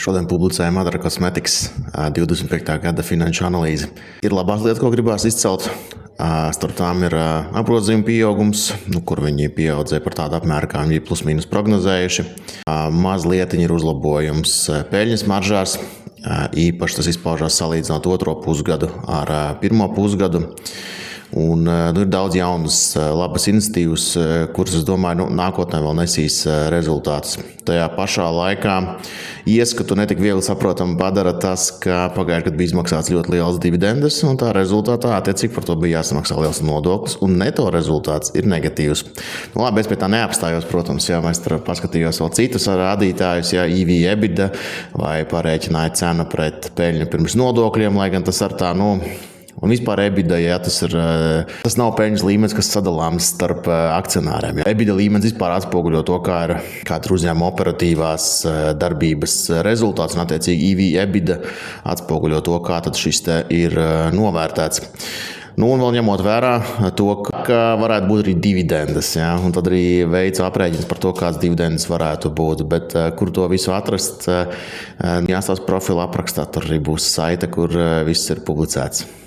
Šodien publicēja Madara Cosmetics 25. gada finanšu analīzi. Ir labās lietas, ko gribās izcelt. Starp tām ir apgrozījuma pieaugums, kur viņi pieaudzēja par tādu apmēru, kā viņi plus mīnus prognozējuši. Mazliet ir uzlabojums peļņas maržās. Īpaši tas izpaužās salīdzinot otro pusgadu ar pirmo pusgadu. Un ir daudz jaunas, labas iniciatīvas, kuras, es domāju, nākotnē vēl nesīs rezultātus. Tajā pašā laikā ieskatu netik viegli saprotam padara tas, ka pagājušajā gadā bija izmaksāts ļoti liels dividendes, un tā rezultātā attiecīgi par to bija jāsamaksā liels nodoklis, un neto rezultāts ir negatīvs. Labi, es pie tā neapstājos, protams, ja mēs paskatījos vēl citus rādītājus, ja EV/EBITDA vai parēķināja cenu pret peļņu pirms nodokļiem, lai gan tas ar tā, un vispār EBITDA, ja, tas nav peļņas līmenis, kas sadalāms starp akcionāriem. Ja. EBITDA līmenis vispār atspoguļo to, kā ir uzņēmuma operatīvās darbības rezultāts, un attiecīgi EV/EBITDA atspoguļo to, kā tad šis te ir novērtēts. Un vēl ņemot vērā to, ka varētu būt arī dividendes, ja, un tad arī veicu aprēķins par to, kāds dividendes varētu būt, bet kur to visu atrast, jāstāsta profila aprakstā, tur arī būs saite, kur viss ir publicēts.